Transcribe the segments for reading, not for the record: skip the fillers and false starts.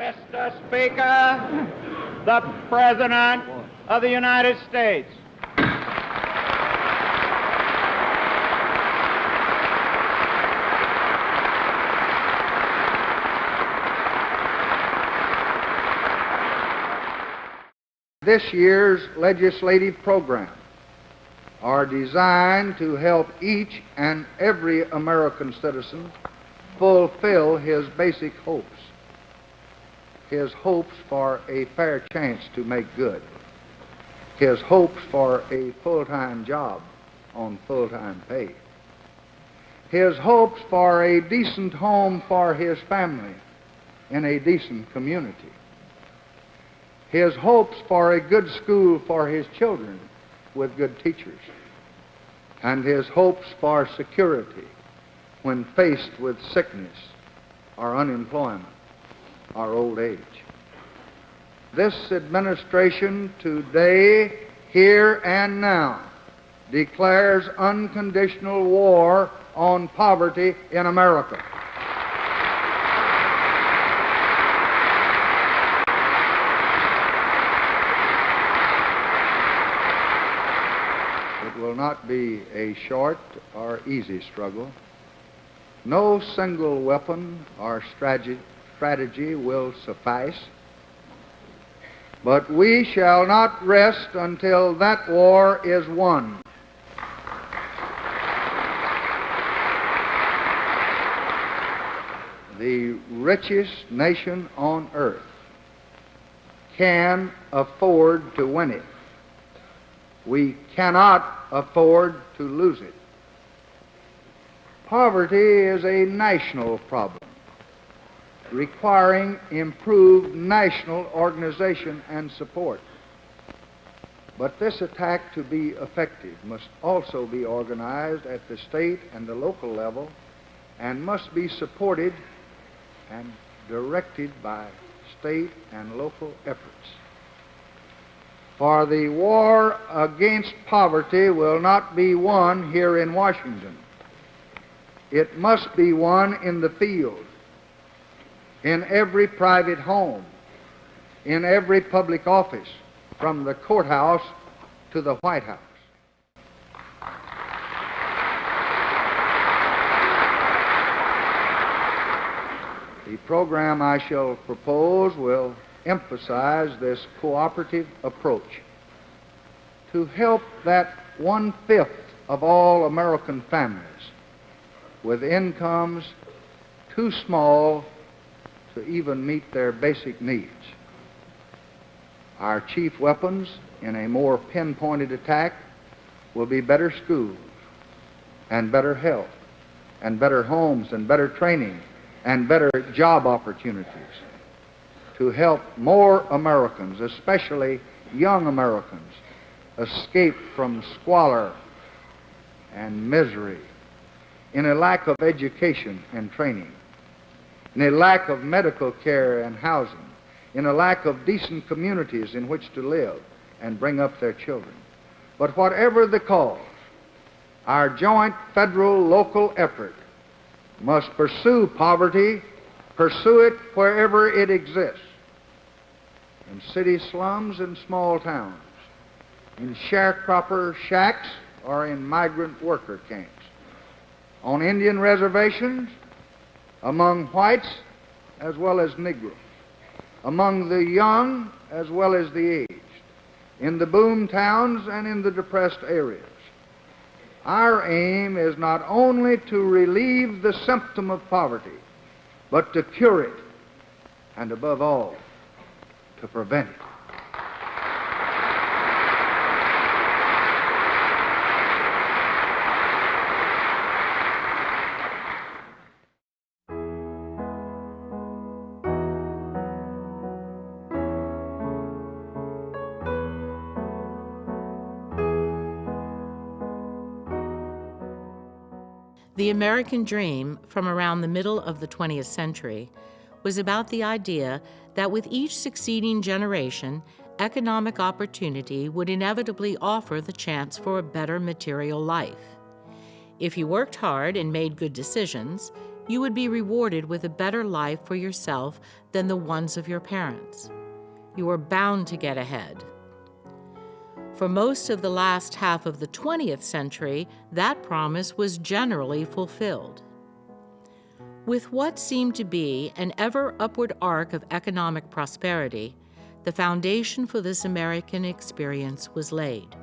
Mr. Speaker, the President of the United States. This year's legislative program are designed to help each and every American citizen fulfill his basic hopes. His hopes for a fair chance to make good. His hopes for a full-time job on full-time pay. His hopes for a decent home for his family in a decent community. His hopes for a good school for his children with good teachers. And his hopes for security when faced with sickness or unemployment or old age. This administration today, here and now, declares unconditional war on poverty in America. It will not be a short or easy struggle. No single weapon or strategy will suffice. But we shall not rest until that war is won. The richest nation on earth can afford to win it. We cannot afford to lose it. Poverty is a national problem, requiring improved national organization and support. But this attack, to be effective, must also be organized at the state and the local level and must be supported and directed by state and local efforts. For the war against poverty will not be won here in Washington. It must be won in the field, in every private home, in every public office, from the courthouse to the White House. The program I shall propose will emphasize this cooperative approach to help that 1/5 of all American families with incomes too small to even meet their basic needs. Our chief weapons in a more pinpointed attack will be better schools and better health and better homes and better training and better job opportunities to help more Americans, especially young Americans, escape from squalor and misery in a lack of education and training, in a lack of medical care and housing, in a lack of decent communities in which to live and bring up their children. But whatever the cause, our joint federal-local effort must pursue poverty, pursue it wherever it exists, in city slums and small towns, in sharecropper shacks or in migrant worker camps, on Indian reservations, among whites as well as Negroes, among the young as well as the aged, in the boom towns and in the depressed areas. Our aim is not only to relieve the symptom of poverty, but to cure it, and above all, to prevent it. The American dream, from around the middle of the 20th century, was about the idea that with each succeeding generation, economic opportunity would inevitably offer the chance for a better material life. If you worked hard and made good decisions, you would be rewarded with a better life for yourself than the ones of your parents. You were bound to get ahead. For most of the last half of the 20th century, that promise was generally fulfilled. With what seemed to be an ever upward arc of economic prosperity, the foundation for this American experience was laid.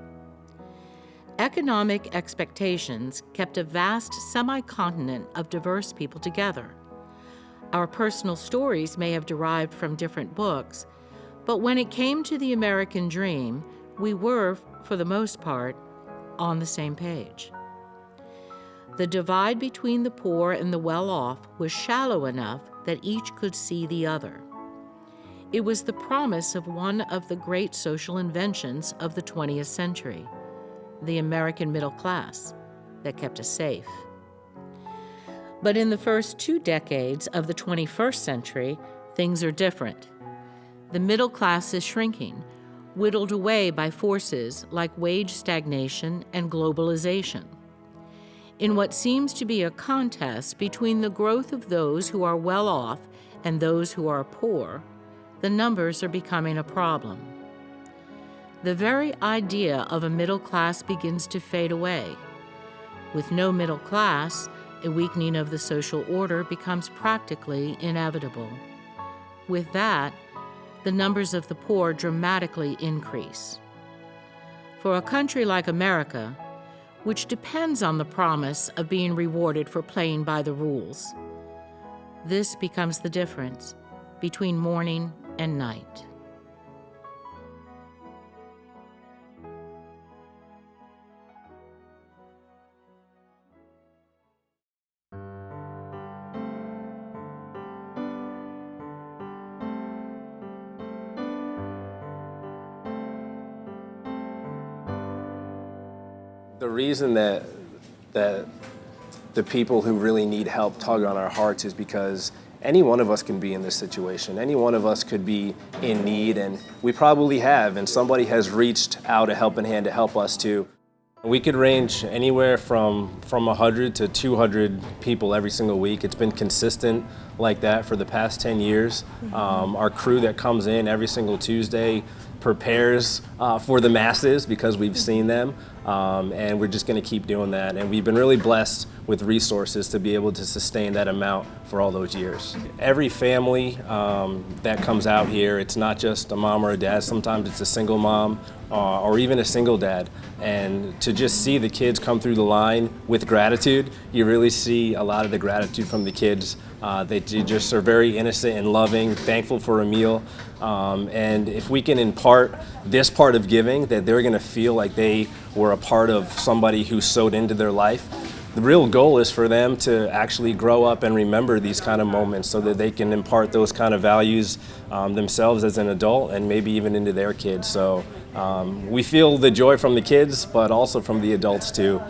Economic expectations kept a vast semi-continent of diverse people together. Our personal stories may have derived from different books, but when it came to the American dream, we were, for the most part, on the same page. The divide between the poor and the well-off was shallow enough that each could see the other. It was the promise of one of the great social inventions of the 20th century, the American middle class, that kept us safe. But in the first 2 decades of the 21st century, things are different. The middle class is shrinking, whittled away by forces like wage stagnation and globalization. In what seems to be a contest between the growth of those who are well off and those who are poor, the numbers are becoming a problem. The very idea of a middle class begins to fade away. With no middle class, a weakening of the social order becomes practically inevitable. With that, the numbers of the poor dramatically increase. For a country like America, which depends on the promise of being rewarded for playing by the rules, this becomes the difference between morning and night. The reason that the people who really need help tug on our hearts is because any one of us can be in this situation. Any one of us could be in need, and we probably have, and somebody has reached out a helping hand to help us too. We could range anywhere from 100 to 200 people every single week. It's been consistent like that for the past 10 years. Our crew that comes in every single Tuesday prepares for the masses because we've seen them, and we're just going to keep doing that. And we've been really blessed with resources to be able to sustain that amount for all those years. Every family that comes out here, it's not just a mom or a dad. Sometimes it's a single mom or even a single dad. And to just see the kids come through the line with gratitude, you really see a lot of the gratitude from the kids. They just are very innocent and loving, thankful for a meal. And if we can impart this part of giving, that they're going to feel like they were a part of somebody who sowed into their life. The real goal is for them to actually grow up and remember these kind of moments so that they can impart those kind of values themselves as an adult and maybe even into their kids. So we feel the joy from the kids, but also from the adults too.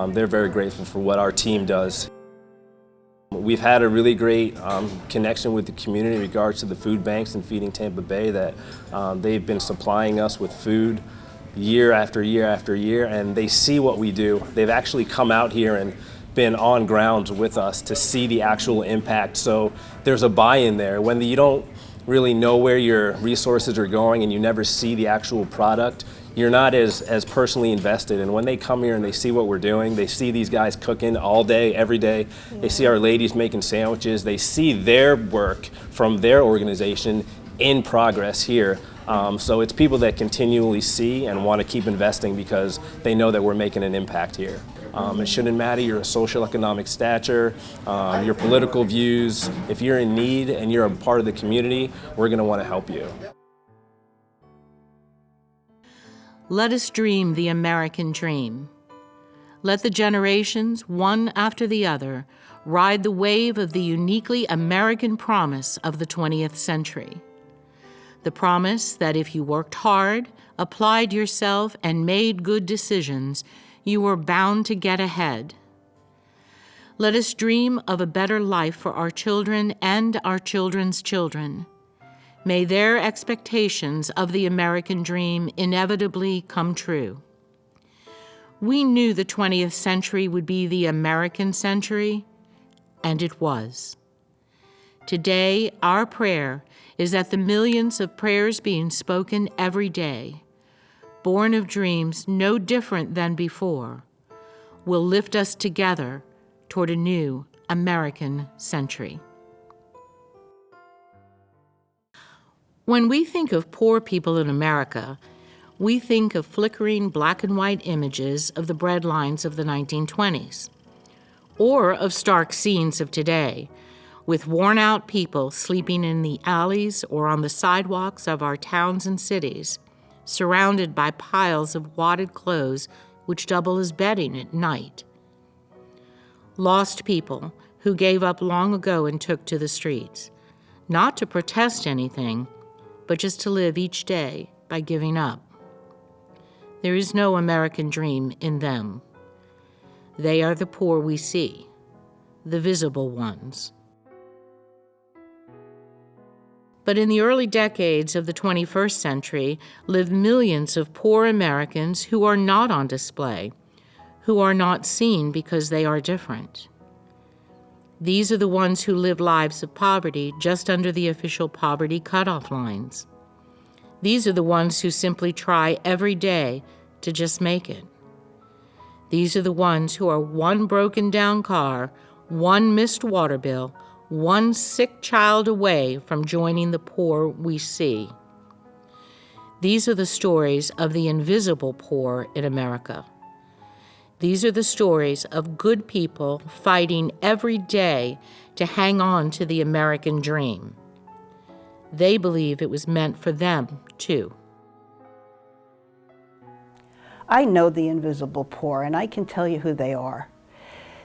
They're very grateful for what our team does. We've had a really great connection with the community in regards to the food banks and Feeding Tampa Bay, that they've been supplying us with food year after year after year, and they see what we do. They've actually come out here and been on ground with us to see the actual impact. So there's a buy-in there. When you don't really know where your resources are going and you never see the actual product, you're not as personally invested. And when they come here and they see what we're doing, they see these guys cooking all day, every day. They see our ladies making sandwiches. They see their work from their organization in progress here. So it's people that continually see and want to keep investing because they know that we're making an impact here. It shouldn't matter your social economic stature, your political views. If you're in need and you're a part of the community, we're going to want to help you. Let us dream the American dream. Let the generations, one after the other, ride the wave of the uniquely American promise of the 20th century. The promise that if you worked hard, applied yourself, and made good decisions, you were bound to get ahead. Let us dream of a better life for our children and our children's children. May their expectations of the American dream inevitably come true. We knew the 20th century would be the American century, and it was. Today, our prayer is that the millions of prayers being spoken every day, born of dreams no different than before, will lift us together toward a new American century. When we think of poor people in America, we think of flickering black and white images of the breadlines of the 1920s, or of stark scenes of today, with worn-out people sleeping in the alleys or on the sidewalks of our towns and cities, surrounded by piles of wadded clothes which double as bedding at night. Lost people who gave up long ago and took to the streets, not to protest anything, but just to live each day by giving up. There is no American dream in them. They are the poor we see, the visible ones. But in the early decades of the 21st century live millions of poor Americans who are not on display, who are not seen because they are different. These are the ones who live lives of poverty just under the official poverty cutoff lines. These are the ones who simply try every day to just make it. These are the ones who are one broken down car, one missed water bill, one sick child away from joining the poor we see. These are the stories of the invisible poor in America. These are the stories of good people fighting every day to hang on to the American dream. They believe it was meant for them, too. I know the invisible poor, and I can tell you who they are.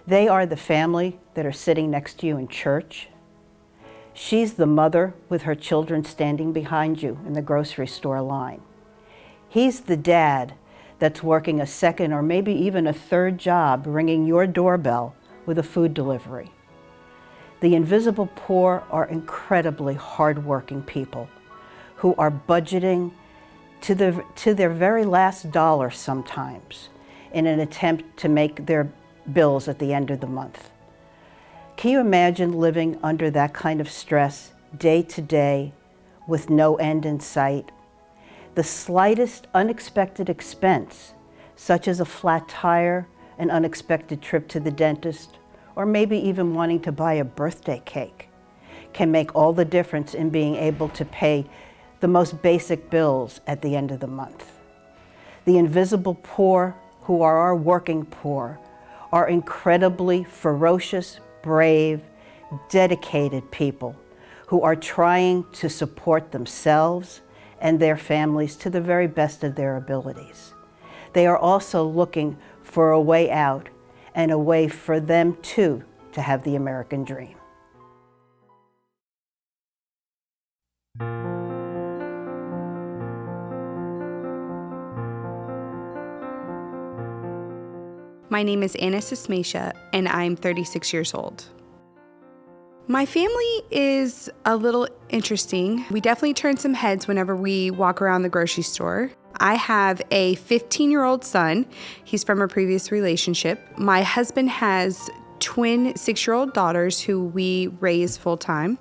They are the family that are sitting next to you in church. She's the mother with her children standing behind you in the grocery store line. He's the dad that's working a second or maybe even a third job ringing your doorbell with a food delivery. The invisible poor are incredibly hardworking people who are budgeting to their very last dollar sometimes in an attempt to make their bills at the end of the month. Can you imagine living under that kind of stress day to day with no end in sight? The slightest unexpected expense, such as a flat tire, an unexpected trip to the dentist, or maybe even wanting to buy a birthday cake, can make all the difference in being able to pay the most basic bills at the end of the month. The invisible poor, who are our working poor, are incredibly ferocious, brave, dedicated people who are trying to support themselves and their families to the very best of their abilities. They are also looking for a way out and a way for them too to have the American dream. My name is Anna Sismasha, and I'm 36 years old. My family is a little interesting. We definitely turn some heads whenever we walk around the grocery store. I have a 15-year-old son. He's from a previous relationship. My husband has twin 6-year-old daughters who we raise full-time.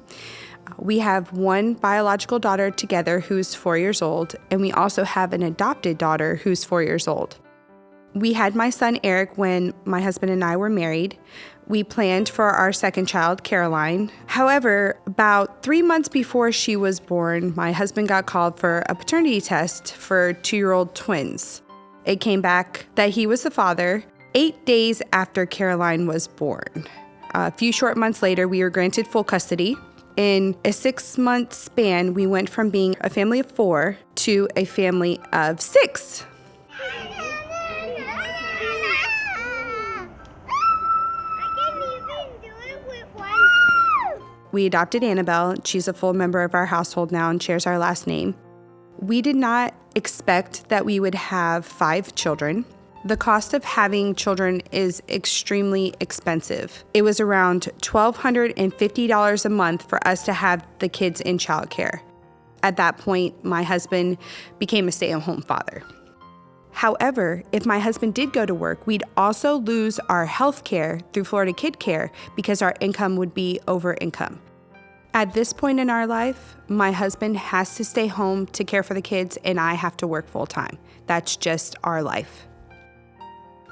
We have one biological daughter together who's 4 years old, and we also have an adopted daughter who's 4 years old. We had my son Eric when my husband and I were married. We planned for our second child, Caroline. However, about 3 months before she was born, my husband got called for a paternity test for 2-year-old twins. It came back that he was the father 8 days after Caroline was born. A few short months later, we were granted full custody. In a 6-month span, we went from being a family of 4 to a family of 6. We adopted Annabelle. She's a full member of our household now and shares our last name. We did not expect that we would have 5 children. The cost of having children is extremely expensive. It was around $1,250 a month for us to have the kids in childcare. At that point, my husband became a stay-at-home father. However, if my husband did go to work, we'd also lose our health care through Florida Kid Care because our income would be over income. At this point in our life, my husband has to stay home to care for the kids and I have to work full time. That's just our life.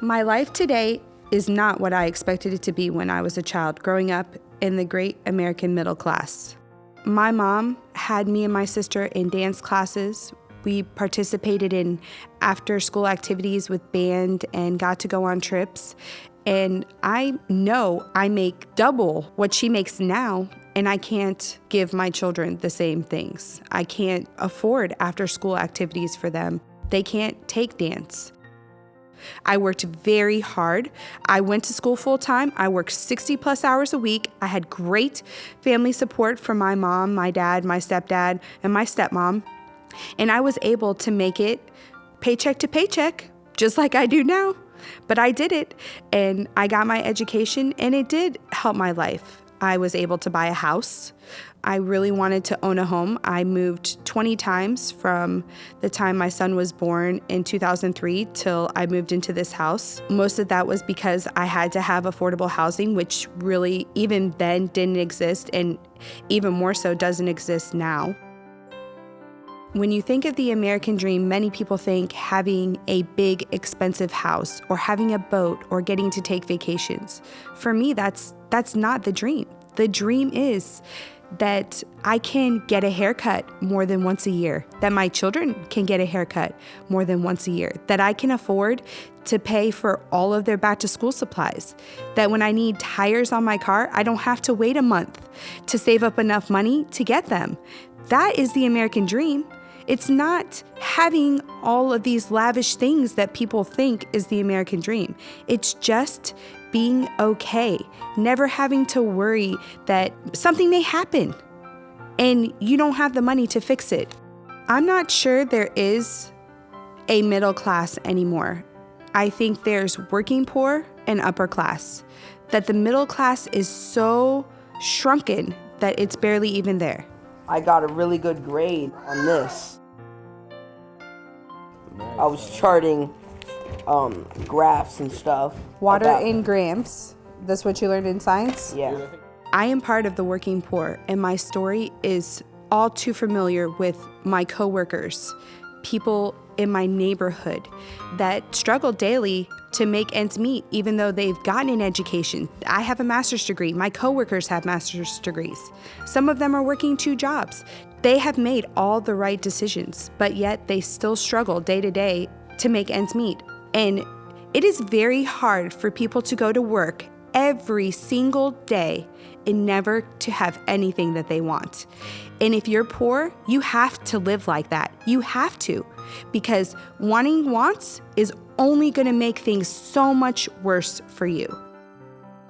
My life today is not what I expected it to be when I was a child growing up in the great American middle class. My mom had me and my sister in dance classes. We participated in after-school activities with band and got to go on trips. And I know I make double what she makes now, and I can't give my children the same things. I can't afford after-school activities for them. They can't take dance. I worked very hard. I went to school full time. I worked 60 plus hours a week. I had great family support from my mom, my dad, my stepdad, and my stepmom. And I was able to make it paycheck to paycheck, just like I do now. But I did it, and I got my education, and it did help my life. I was able to buy a house. I really wanted to own a home. I moved 20 times from the time my son was born in 2003 till I moved into this house. Most of that was because I had to have affordable housing, which really even then didn't exist, and even more so doesn't exist now. When you think of the American dream, many people think having a big, expensive house or having a boat or getting to take vacations. For me, that's not the dream. The dream is that I can get a haircut more than once a year, that my children can get a haircut more than once a year, that I can afford to pay for all of their back-to-school supplies, that when I need tires on my car, I don't have to wait a month to save up enough money to get them. That is the American dream. It's not having all of these lavish things that people think is the American dream. It's just being okay, never having to worry that something may happen and you don't have the money to fix it. I'm not sure there is a middle class anymore. I think there's working poor and upper class, that the middle class is so shrunken that it's barely even there. I got a really good grade on this. I was charting graphs and stuff. Water in grams. That's what you learned in science? Yeah. I am part of the working poor, and my story is all too familiar with my coworkers, people in my neighborhood that struggle daily to make ends meet, even though they've gotten an education. I have a master's degree. My coworkers have master's degrees. Some of them are working 2 jobs. They have made all the right decisions, but yet they still struggle day to day to make ends meet. And it is very hard for people to go to work every single day and never to have anything that they want. And if you're poor, you have to live like that. You have to, because wanting wants is only going to make things so much worse for you.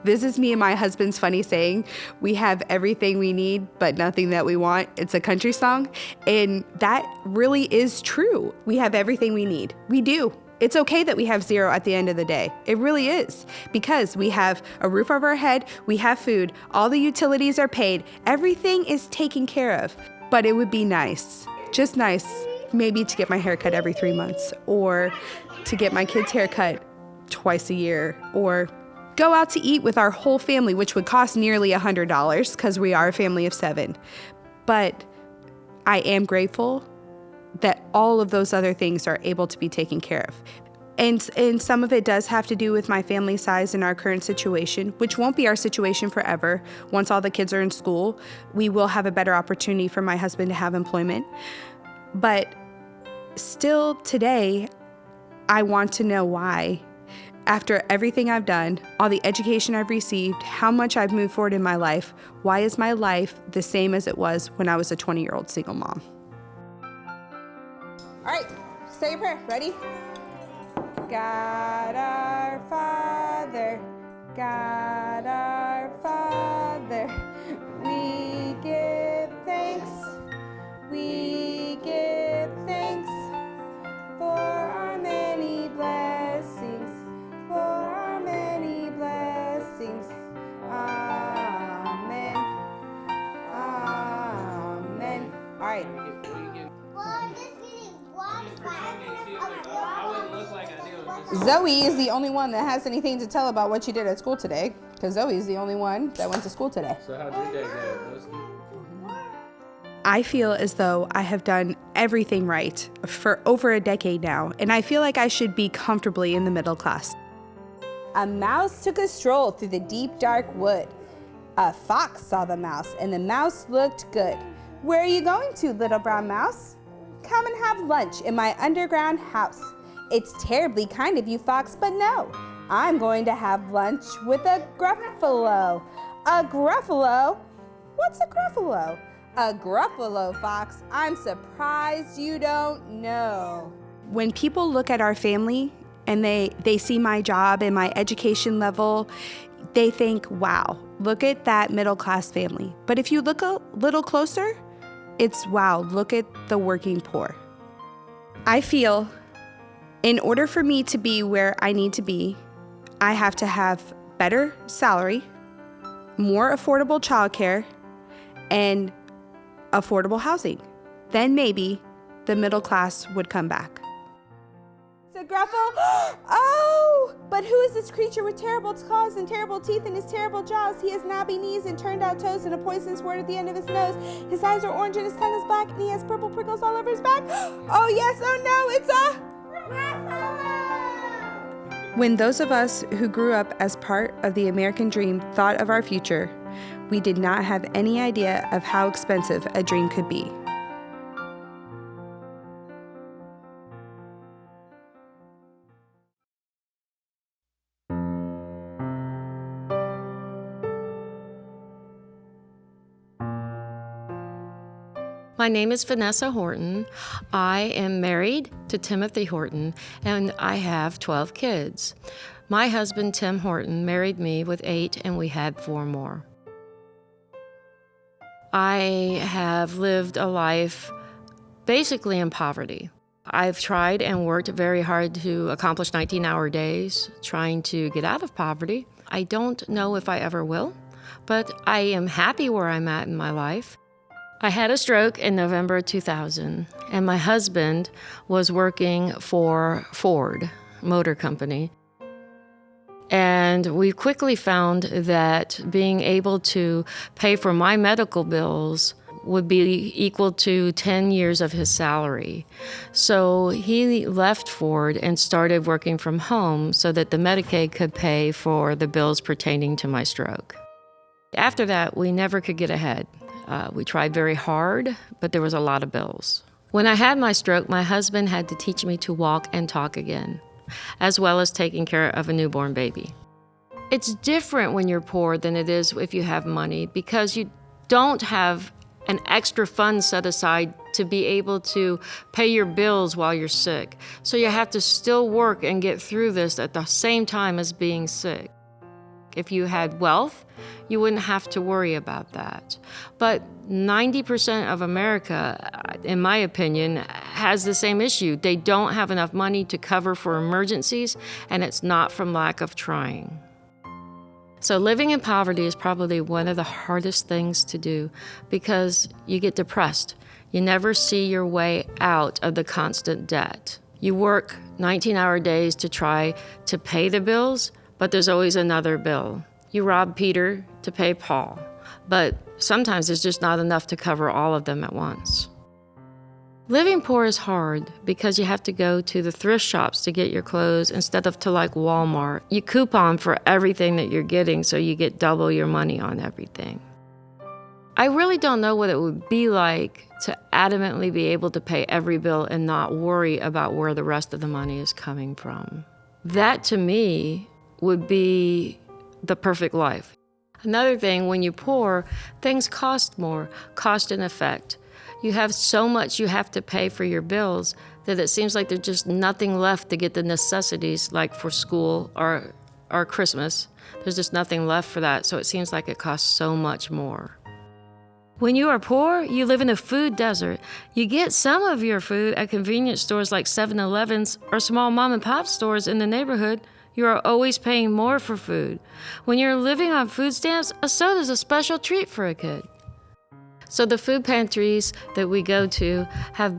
This is me and my husband's funny saying, we have everything we need, but nothing that we want. It's a country song. And that really is true. We have everything we need. We do. It's okay that we have 0 at the end of the day. It really is, because we have a roof over our head, we have food, all the utilities are paid, everything is taken care of. But it would be nice, just nice, maybe to get my hair cut every 3 months, or to get my kids' hair cut twice a year, or go out to eat with our whole family, which would cost nearly $100 because we are a family of 7. But I am grateful that all of those other things are able to be taken care of. And some of it does have to do with my family size and our current situation, which won't be our situation forever. Once all the kids are in school, we will have a better opportunity for my husband to have employment. But still today, I want to know why. After everything I've done, all the education I've received, how much I've moved forward in my life, why is my life the same as it was when I was a 20-year-old single mom? All right, say your prayer. Ready? God our Father, God our Father, we give thanks, we give thanks for our many blessings, for our many blessings. Amen. Amen. All right. Well, I'm just getting one. I wouldn't look like Zoe is the only one that has anything to tell about what she did at school today, because Zoe is the only one that went to school today. So how'd your day go? I feel as though I have done everything right for over a decade now, and I feel like I should be comfortably in the middle class. A mouse took a stroll through the deep, dark wood. A fox saw the mouse, and the mouse looked good. Where are you going to, little brown mouse? Come and have lunch in my underground house. It's terribly kind of you, fox, but no. I'm going to have lunch with a gruffalo. A gruffalo? What's a gruffalo? A gruffalo, fox. I'm surprised you don't know. When people look at our family and they see my job and my education level, they think, wow, look at that middle class family. But if you look a little closer, it's wow, look at the working poor. I feel in order for me to be where I need to be, I have to have better salary, more affordable childcare, and affordable housing. Then maybe the middle class would come back. It's a gruffle. Oh, but who is this creature with terrible claws and terrible teeth and his terrible jaws? He has knobby knees and turned out toes and a poisonous word at the end of his nose. His eyes are orange and his tongue is black and he has purple prickles all over his back. Oh yes, oh no, it's a gruffalo. When those of us who grew up as part of the American dream thought of our future, we did not have any idea of how expensive a dream could be. My name is Vanessa Horton. I am married to Timothy Horton, and I have 12 kids. My husband, Tim Horton, married me with 8, and we had 4 more. I have lived a life basically in poverty. I've tried and worked very hard to accomplish 19-hour days, trying to get out of poverty. I don't know if I ever will, but I am happy where I'm at in my life. I had a stroke in November 2000, and my husband was working for Ford Motor Company. And we quickly found that being able to pay for my medical bills would be equal to 10 years of his salary. So he left Ford and started working from home so that the Medicaid could pay for the bills pertaining to my stroke. After that, we never could get ahead. We tried very hard, but there was a lot of bills. When I had my stroke, my husband had to teach me to walk and talk again, as well as taking care of a newborn baby. It's different when you're poor than it is if you have money, because you don't have an extra fund set aside to be able to pay your bills while you're sick. So you have to still work and get through this at the same time as being sick. If you had wealth, you wouldn't have to worry about that. But 90% of America, in my opinion, has the same issue. They don't have enough money to cover for emergencies, and it's not from lack of trying. So living in poverty is probably one of the hardest things to do because you get depressed. You never see your way out of the constant debt. You work 19-hour days to try to pay the bills, but there's always another bill. You rob Peter to pay Paul, but sometimes there's just not enough to cover all of them at once. Living poor is hard because you have to go to the thrift shops to get your clothes instead of to like Walmart. You coupon for everything that you're getting, so you get double your money on everything. I really don't know what it would be like to adamantly be able to pay every bill and not worry about where the rest of the money is coming from. That, to me, would be the perfect life. Another thing, when you're poor, things cost more, cost and effect. You have so much you have to pay for your bills that it seems like there's just nothing left to get the necessities, like for school or Christmas. There's just nothing left for that, so it seems like it costs so much more. When you are poor, you live in a food desert. You get some of your food at convenience stores like 7-Elevens or small mom-and-pop stores in the neighborhood. You are always paying more for food. When you're living on food stamps, a soda is a special treat for a kid. So the food pantries that we go to have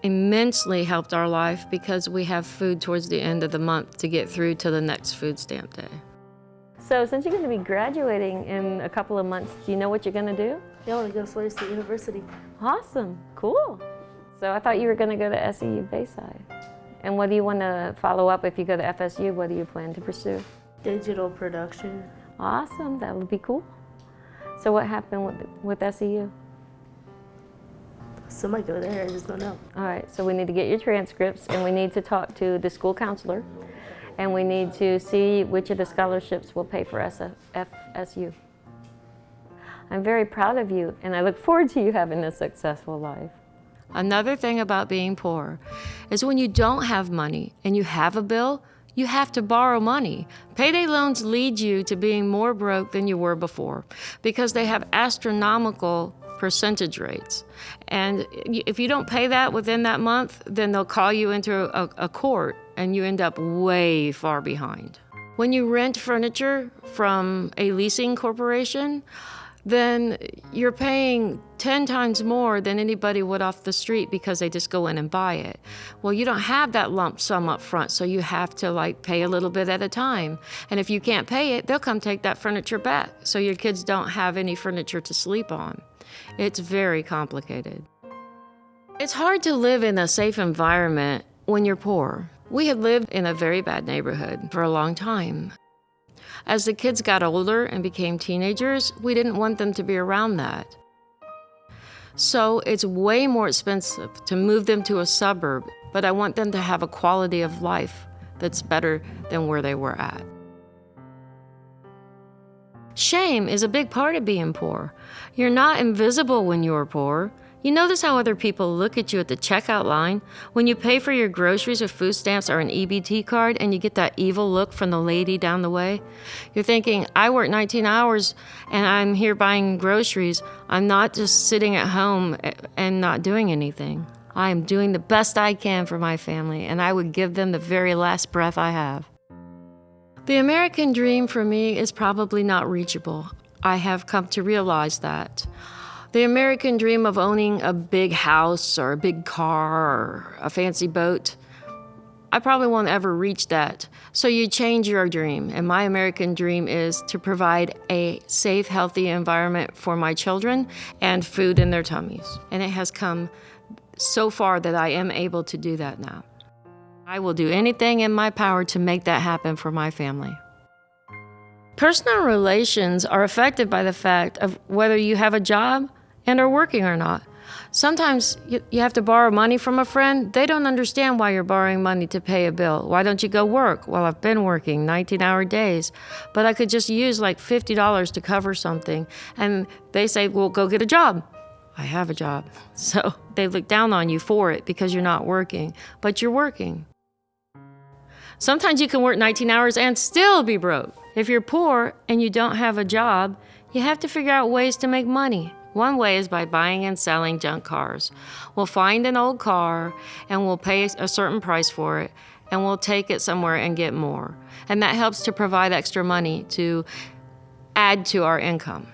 immensely helped our life because we have food towards the end of the month to get through to the next food stamp day. So since you're going to be graduating in a couple of months, do you know what you're going to do? Yeah, I want to go to Florida State University. Awesome, cool. So I thought you were going to go to SEU Bayside. And what do you want to follow up if you go to FSU? What do you plan to pursue? Digital production. Awesome, that would be cool. So what happened with SEU? Somebody go there, I just don't know. All right, so we need to get your transcripts and we need to talk to the school counselor and we need to see which of the scholarships will pay for FSU. I'm very proud of you and I look forward to you having a successful life. Another thing about being poor is when you don't have money and you have a bill, you have to borrow money. Payday loans lead you to being more broke than you were before because they have astronomical percentage rates. And if you don't pay that within that month, then they'll call you into a court and you end up way far behind. When you rent furniture from a leasing corporation, then you're paying 10 times more than anybody would off the street because they just go in and buy it. Well, you don't have that lump sum up front, so you have to pay a little bit at a time. And if you can't pay it, they'll come take that furniture back, so your kids don't have any furniture to sleep on. It's very complicated. It's hard to live in a safe environment when you're poor. We had lived in a very bad neighborhood for a long time. As the kids got older and became teenagers, we didn't want them to be around that. So it's way more expensive to move them to a suburb, but I want them to have a quality of life that's better than where they were at. Shame is a big part of being poor. You're not invisible when you're poor. You notice how other people look at you at the checkout line when you pay for your groceries with food stamps or an EBT card and you get that evil look from the lady down the way. You're thinking, I work 19 hours and I'm here buying groceries. I'm not just sitting at home and not doing anything. I am doing the best I can for my family and I would give them the very last breath I have. The American dream for me is probably not reachable. I have come to realize that. The American dream of owning a big house or a big car or a fancy boat, I probably won't ever reach that. So you change your dream, and my American dream is to provide a safe, healthy environment for my children and food in their tummies. And it has come so far that I am able to do that now. I will do anything in my power to make that happen for my family. Personal relations are affected by the fact of whether you have a job and are working or not. Sometimes you have to borrow money from a friend. They don't understand why you're borrowing money to pay a bill. Why don't you go work? Well, I've been working 19-hour days, but I could just use $50 to cover something. And they say, well, go get a job. I have a job. So they look down on you for it because you're not working, but you're working. Sometimes you can work 19 hours and still be broke. If you're poor and you don't have a job, you have to figure out ways to make money. One way is by buying and selling junk cars. We'll find an old car and we'll pay a certain price for it and we'll take it somewhere and get more. And that helps to provide extra money to add to our income.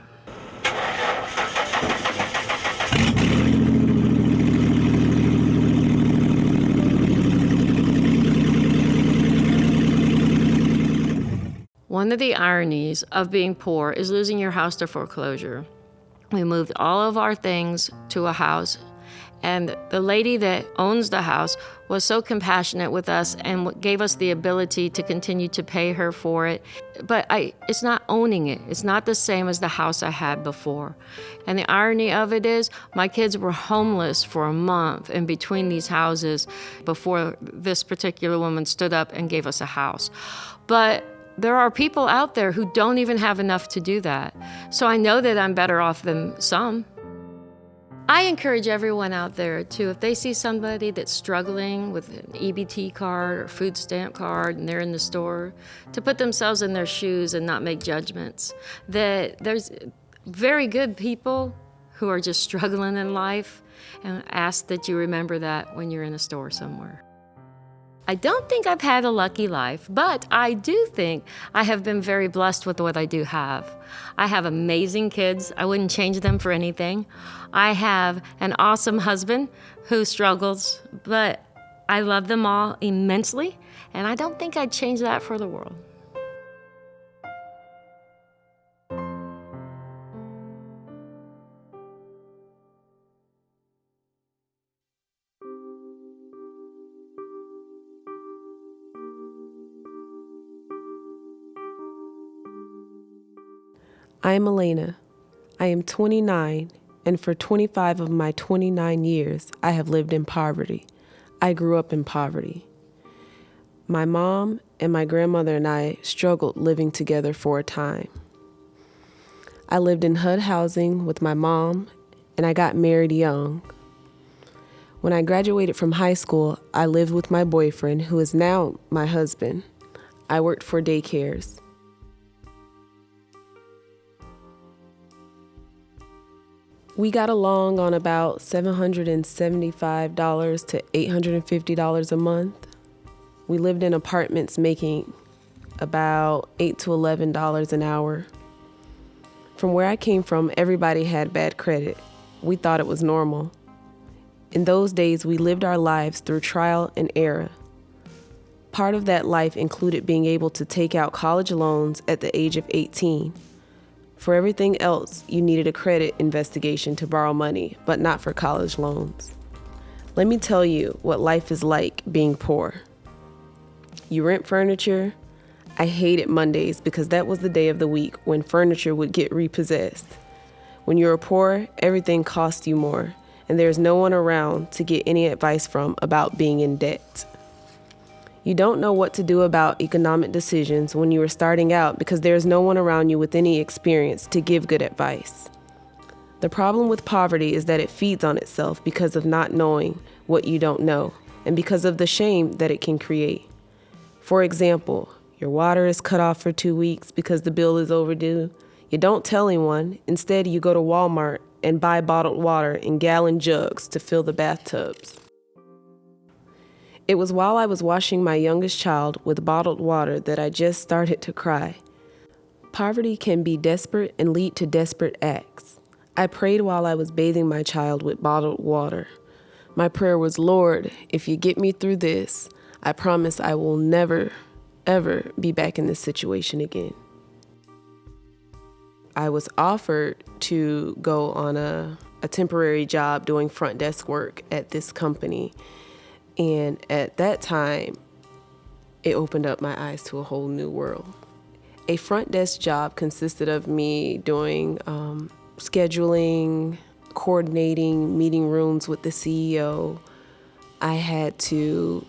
One of the ironies of being poor is losing your house to foreclosure. We moved all of our things to a house, and the lady that owns the house was so compassionate with us and gave us the ability to continue to pay her for it. But it's not owning it. It's not the same as the house I had before. And the irony of it is my kids were homeless for a month in between these houses before this particular woman stood up and gave us a house. But there are people out there who don't even have enough to do that. So I know that I'm better off than some. I encourage everyone out there too, if they see somebody that's struggling with an EBT card or food stamp card and they're in the store, to put themselves in their shoes and not make judgments. That there's very good people who are just struggling in life, and ask that you remember that when you're in a store somewhere. I don't think I've had a lucky life, but I do think I have been very blessed with what I do have. I have amazing kids. I wouldn't change them for anything. I have an awesome husband who struggles, but I love them all immensely, and I don't think I'd change that for the world. I am Elena. I am 29, and for 25 of my 29 years, I have lived in poverty. I grew up in poverty. My mom and my grandmother and I struggled living together for a time. I lived in HUD housing with my mom, and I got married young. When I graduated from high school, I lived with my boyfriend, who is now my husband. I worked for daycares. We got along on about $775 to $850 a month. We lived in apartments making about $8 to $11 an hour. From where I came from, everybody had bad credit. We thought it was normal. In those days, we lived our lives through trial and error. Part of that life included being able to take out college loans at the age of 18. For everything else, you needed a credit investigation to borrow money, but not for college loans. Let me tell you what life is like being poor. You rent furniture. I hated Mondays because that was the day of the week when furniture would get repossessed. When you're poor, everything costs you more, and there's no one around to get any advice from about being in debt. You don't know what to do about economic decisions when you are starting out because there's no one around you with any experience to give good advice. The problem with poverty is that it feeds on itself because of not knowing what you don't know and because of the shame that it can create. For example, your water is cut off for 2 weeks because the bill is overdue. You don't tell anyone. Instead, you go to Walmart and buy bottled water in gallon jugs to fill the bathtubs. It was while I was washing my youngest child with bottled water that I just started to cry. Poverty can be desperate and lead to desperate acts. I prayed while I was bathing my child with bottled water. My prayer was, Lord, if you get me through this, I promise I will never, ever be back in this situation again. I was offered to go on a temporary job doing front desk work at this company. And at that time, it opened up my eyes to a whole new world. A front desk job consisted of me doing scheduling, coordinating meeting rooms with the CEO. I had to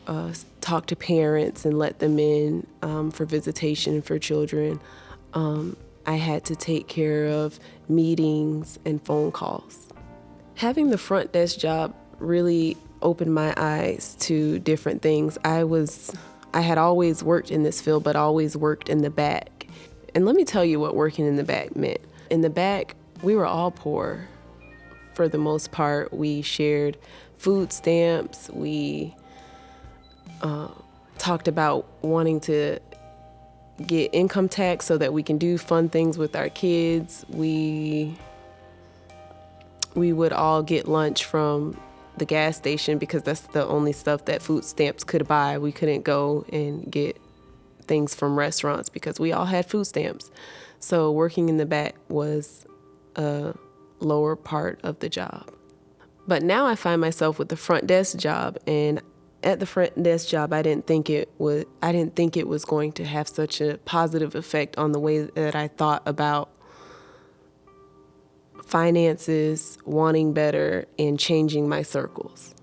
talk to parents and let them in for visitation for children. I had to take care of meetings and phone calls. Having the front desk job really opened my eyes to different things. I had always worked in this field, but always worked in the back. And let me tell you what working in the back meant. In the back, we were all poor. For the most part, we shared food stamps. We talked about wanting to get income tax so that we can do fun things with our kids. We would all get lunch from the gas station because that's the only stuff that food stamps could buy. We couldn't go and get things from restaurants because we all had food stamps. So working in the back was a lower part of the job. But now I find myself with the front desk job, and at the front desk job, I didn't think it was going to have such a positive effect on the way that I thought about finances, wanting better, and changing my circles.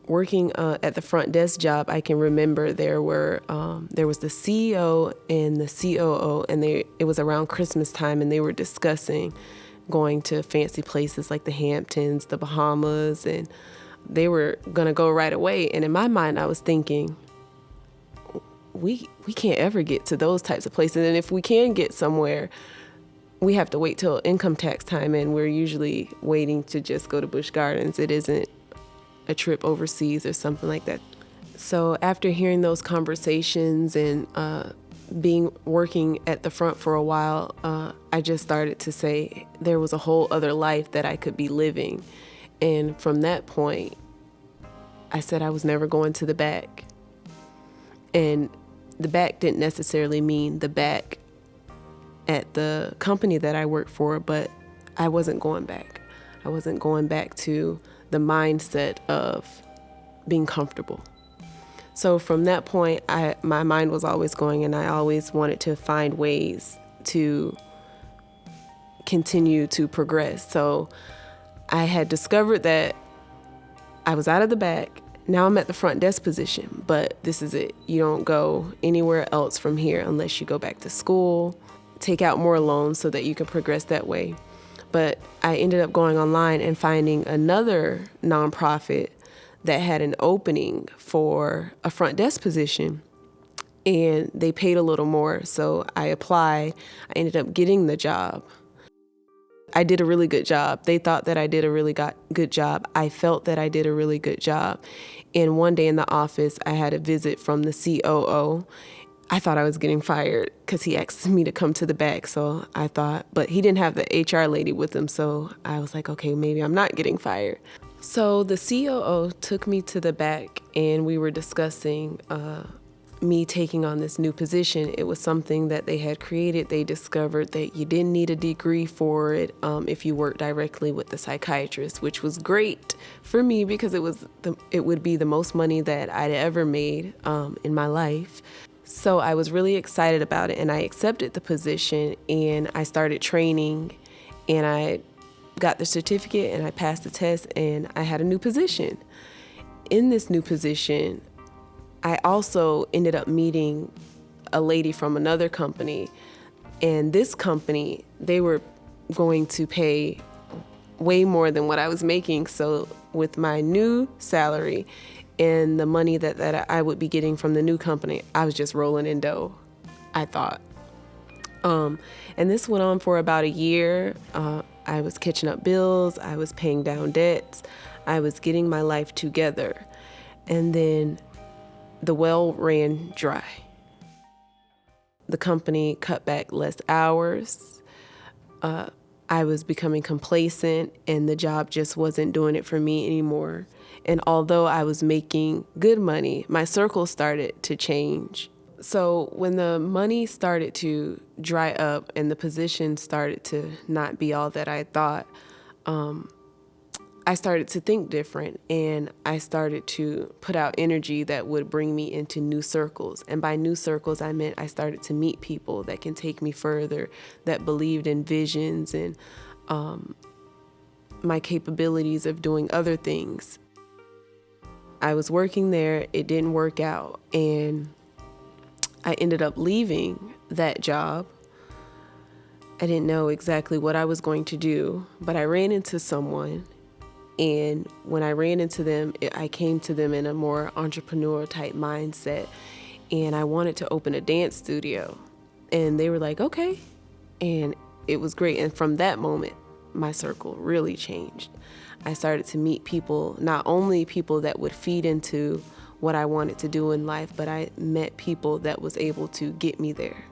Working at the front desk job, I can remember there was the CEO and the COO, and it was around Christmas time, and they were discussing going to fancy places like the Hamptons, the Bahamas, and they were gonna go right away. And in my mind, I was thinking, we can't ever get to those types of places, and if we can get somewhere, we have to wait till income tax time, and we're usually waiting to just go to Busch Gardens. It isn't a trip overseas or something like that. So after hearing those conversations and working at the front for a while, I just started to say there was a whole other life that I could be living. And from that point, I said I was never going to the back. And the back didn't necessarily mean the back at the company that I worked for, but I wasn't going back. I wasn't going back to the mindset of being comfortable. So from that point, my mind was always going, and I always wanted to find ways to continue to progress. So I had discovered that I was out of the back. Now I'm at the front desk position, but this is it. You don't go anywhere else from here unless you go back to school, take out more loans so that you can progress that way. But I ended up going online and finding another nonprofit that had an opening for a front desk position, and they paid a little more. So I applied. I ended up getting the job. I did a really good job. They thought that I did a really good job. I felt that I did a really good job. And one day in the office, I had a visit from the COO. I thought I was getting fired because he asked me to come to the back. So I thought, but he didn't have the HR lady with him. So I was like, okay, maybe I'm not getting fired. So the COO took me to the back, and we were discussing me taking on this new position. It was something that they had created. They discovered that you didn't need a degree for it if you worked directly with the psychiatrist, which was great for me because it would be the most money that I'd ever made in my life. So I was really excited about it, and I accepted the position, and I started training, and I got the certificate, and I passed the test, and I had a new position. In this new position, I also ended up meeting a lady from another company, and this company, they were going to pay way more than what I was making. So with my new salary and the money that I would be getting from the new company, I was just rolling in dough, I thought. And this went on for about a year. I was catching up bills, I was paying down debts, I was getting my life together. And then the well ran dry. The company cut back less hours. I was becoming complacent, and the job just wasn't doing it for me anymore. And although I was making good money, my circle started to change. So when the money started to dry up and the position started to not be all that I thought, I started to think different, and I started to put out energy that would bring me into new circles. And by new circles, I meant I started to meet people that can take me further, that believed in visions and my capabilities of doing other things. I was working there, it didn't work out, and I ended up leaving that job. I didn't know exactly what I was going to do, but I ran into someone. And when I ran into them, I came to them in a more entrepreneur type mindset. And I wanted to open a dance studio. And they were like, okay. And it was great. And from that moment, my circle really changed. I started to meet people, not only people that would feed into what I wanted to do in life, but I met people that was able to get me there.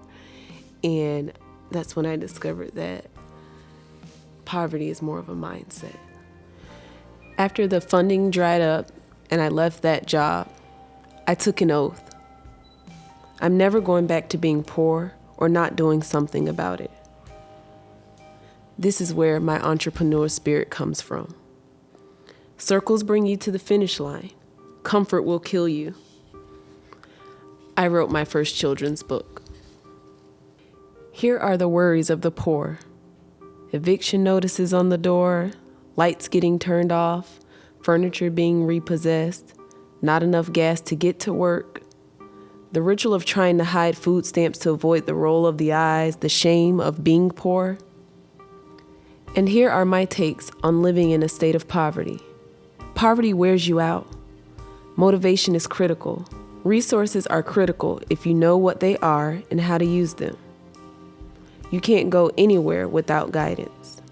And that's when I discovered that poverty is more of a mindset. After the funding dried up and I left that job, I took an oath. I'm never going back to being poor or not doing something about it. This is where my entrepreneur spirit comes from. Circles bring you to the finish line. Comfort will kill you. I wrote my first children's book. Here are the worries of the poor. Eviction notices on the door, lights getting turned off, furniture being repossessed, not enough gas to get to work, the ritual of trying to hide food stamps to avoid the roll of the eyes, the shame of being poor. And here are my takes on living in a state of poverty. Poverty wears you out. Motivation is critical. Resources are critical if you know what they are and how to use them. You can't go anywhere without guidance.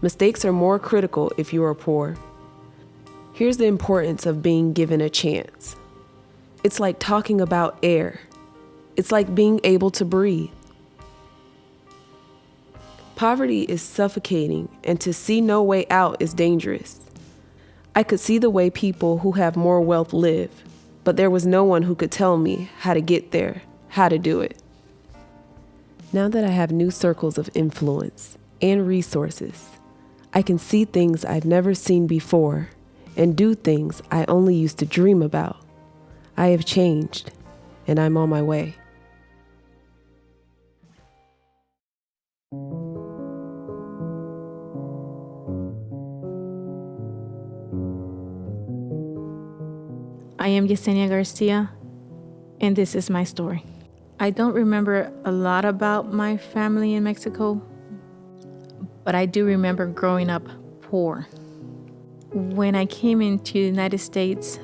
Mistakes are more critical if you are poor. Here's the importance of being given a chance. It's like talking about air. It's like being able to breathe. Poverty is suffocating, and to see no way out is dangerous. I could see the way people who have more wealth live, but there was no one who could tell me how to get there, how to do it. Now that I have new circles of influence and resources, I can see things I've never seen before and do things I only used to dream about. I have changed, and I'm on my way. I am Yesenia Garcia, and this is my story. I don't remember a lot about my family in Mexico, but I do remember growing up poor. When I came into the United States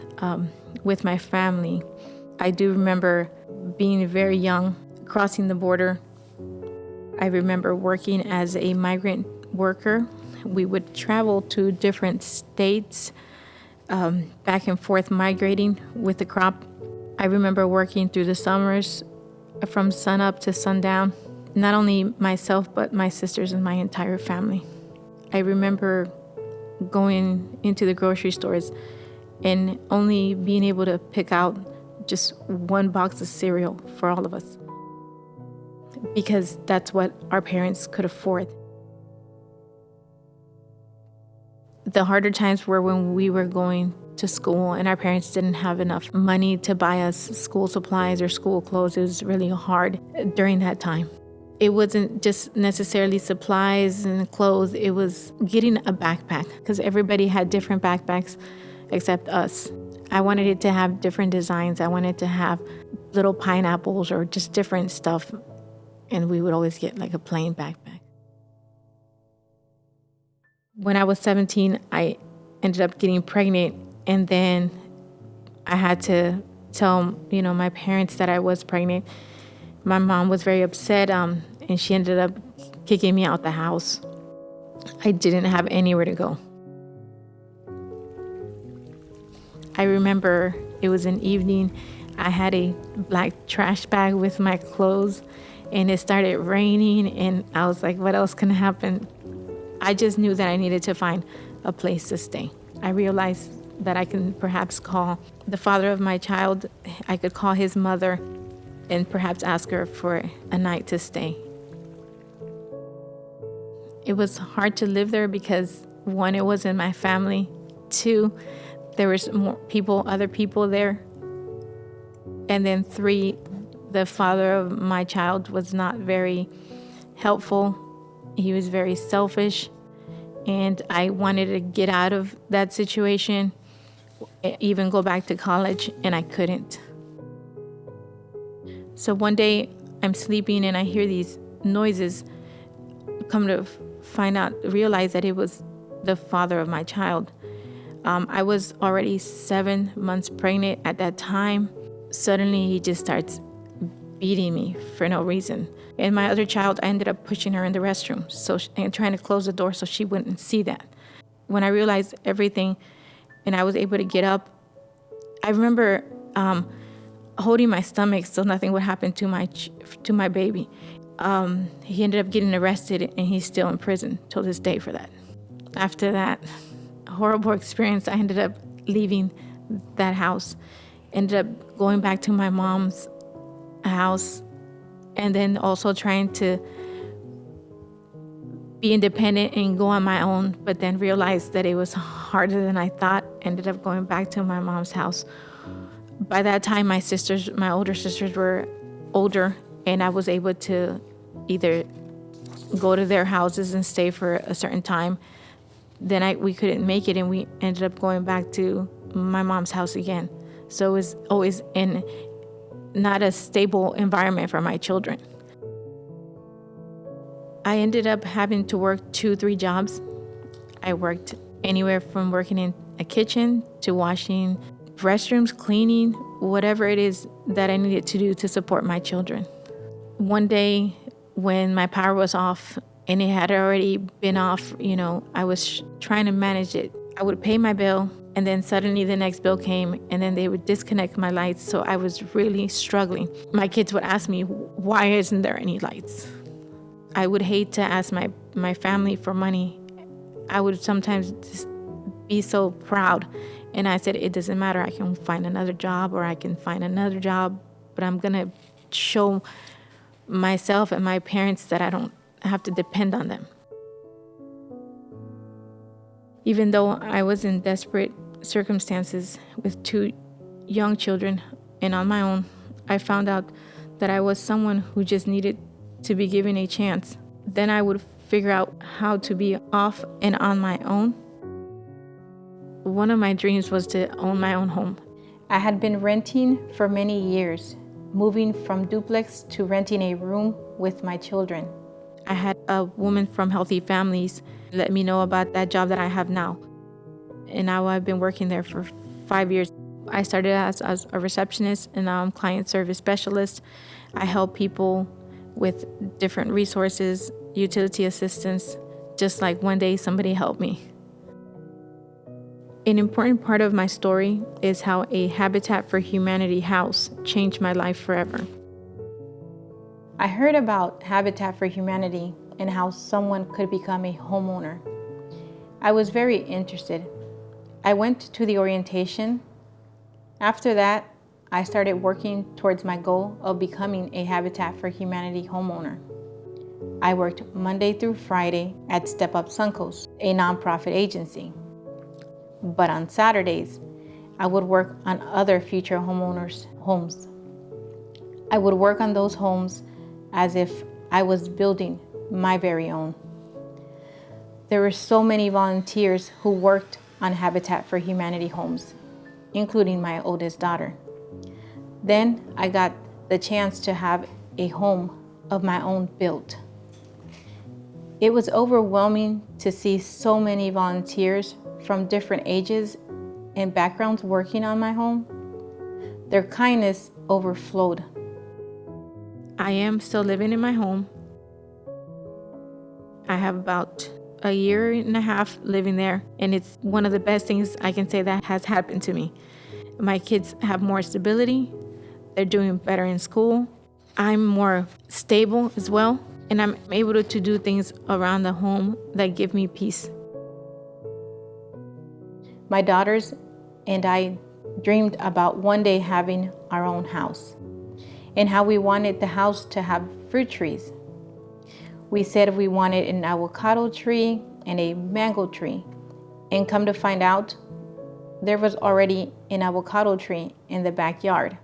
with my family, I do remember being very young, crossing the border. I remember working as a migrant worker. We would travel to different states, back and forth migrating with the crop. I remember working through the summers from sunup to sundown, not only myself, but my sisters and my entire family. I remember going into the grocery stores and only being able to pick out just one box of cereal for all of us, because that's what our parents could afford. The harder times were when we were going to school and our parents didn't have enough money to buy us school supplies or school clothes. It was really hard during that time. It wasn't just necessarily supplies and clothes, it was getting a backpack, because everybody had different backpacks except us. I wanted it to have different designs. I wanted to have little pineapples or just different stuff, and we would always get like a plain backpack. When I was 17, I ended up getting pregnant, and then I had to tell, my parents that I was pregnant. My mom was very upset, and she ended up kicking me out the house. I didn't have anywhere to go. I remember it was an evening. I had a black trash bag with my clothes, and it started raining, and I was like, what else can happen? I just knew that I needed to find a place to stay. I realized that I can perhaps call the father of my child. I could call his mother and perhaps ask her for a night to stay. It was hard to live there because, one, it wasn't my family. Two, there was other people there. And then three, the father of my child was not very helpful. He was very selfish, and I wanted to get out of that situation, even go back to college, and I couldn't. So one day I'm sleeping and I hear these noises. Come to realize that it was the father of my child. I was already 7 months pregnant at that time. Suddenly he just starts beating me for no reason. And my other child, I ended up pushing her in the restroom and trying to close the door so she wouldn't see that. When I realized everything and I was able to get up, I remember holding my stomach so nothing would happen to my baby. He ended up getting arrested, and he's still in prison till this day for that. After that horrible experience, I ended up leaving that house, ended up going back to my mom's house, and then also trying to be independent and go on my own, but then realized that it was harder than I thought. Ended up going back to my mom's house. By that time, my older sisters were older, and I was able to either go to their houses and stay for a certain time. Then we couldn't make it, and we ended up going back to my mom's house again. So it was always in not a stable environment for my children. I ended up having to work 2-3 jobs. I worked anywhere from working in a kitchen to washing restrooms, cleaning, whatever it is that I needed to do to support my children. One day when my power was off, and it had already been off, I was trying to manage it. I would pay my bill, And then suddenly the next bill came, and then they would disconnect my lights, so I was really struggling. My kids would ask me, why isn't there any lights? I would hate to ask my family for money. I would sometimes just be so proud. And I said, it doesn't matter, I can find another job, or I can find another job, but I'm gonna show myself and my parents that I don't have to depend on them. Even though I was in desperate circumstances with 2 young children and on my own, I found out that I was someone who just needed to be given a chance. Then I would figure out how to be off and on my own. One of my dreams was to own my own home. I had been renting for many years, moving from duplex to renting a room with my children. I had a woman from Healthy Families let me know about that job that I have now. And now I've been working there for 5 years. I started as a receptionist, and now I'm client service specialist. I help people with different resources, utility assistance, just like one day somebody helped me. An important part of my story is how a Habitat for Humanity house changed my life forever. I heard about Habitat for Humanity and how someone could become a homeowner. I was very interested. I went to the orientation. After that, I started working towards my goal of becoming a Habitat for Humanity homeowner. I worked Monday through Friday at Step Up Suncoast, a nonprofit agency. But on Saturdays, I would work on other future homeowners' homes. I would work on those homes as if I was building my very own. There were so many volunteers who worked on Habitat for Humanity homes, including my oldest daughter. Then I got the chance to have a home of my own built. It was overwhelming to see so many volunteers from different ages and backgrounds working on my home. Their kindness overflowed. I am still living in my home. I have about a year and a half living there, and it's one of the best things I can say that has happened to me. My kids have more stability. They're doing better in school. I'm more stable as well, and I'm able to do things around the home that give me peace. My daughters and I dreamed about one day having our own house, and how we wanted the house to have fruit trees. We said we wanted an avocado tree and a mango tree, and come to find out, there was already an avocado tree in the backyard.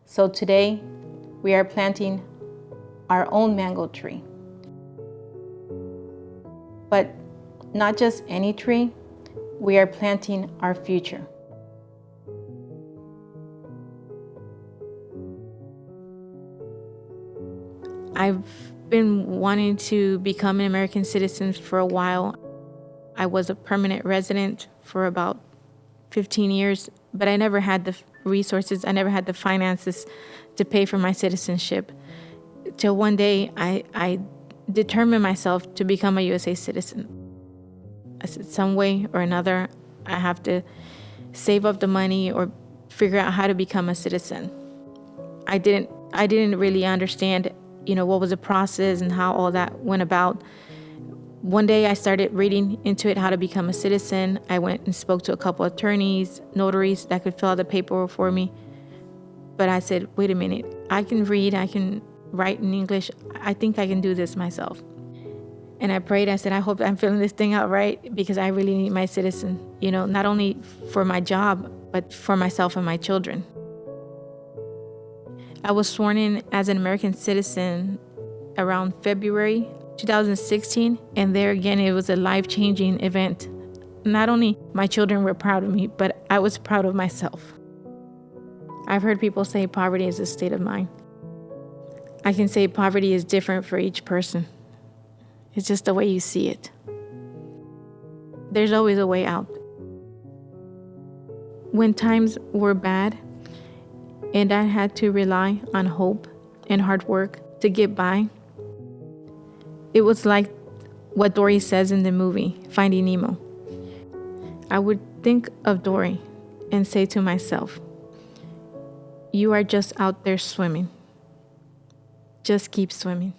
So today, we are planting our own mango tree. But not just any tree, we are planting our future. I've been wanting to become an American citizen for a while. I was a permanent resident for about 15 years, but I never had the resources, I never had the finances to pay for my citizenship. Till one day, I determined myself to become a USA citizen. I said, some way or another, I have to save up the money or figure out how to become a citizen. I didn't really understand what was the process and how all that went about. One day I started reading into it, how to become a citizen. I went and spoke to a couple of attorneys, notaries that could fill out the paperwork for me. But I said, wait a minute, I can read, I can write in English. I think I can do this myself. And I prayed, I said, I hope I'm filling this thing out right, because I really need my citizen, not only for my job, but for myself and my children. I was sworn in as an American citizen around February 2016, and there again, it was a life-changing event. Not only my children were proud of me, but I was proud of myself. I've heard people say poverty is a state of mind. I can say poverty is different for each person. It's just the way you see it. There's always a way out. When times were bad, and I had to rely on hope and hard work to get by, it was like what Dory says in the movie, Finding Nemo. I would think of Dory and say to myself, you are just out there swimming. Just keep swimming.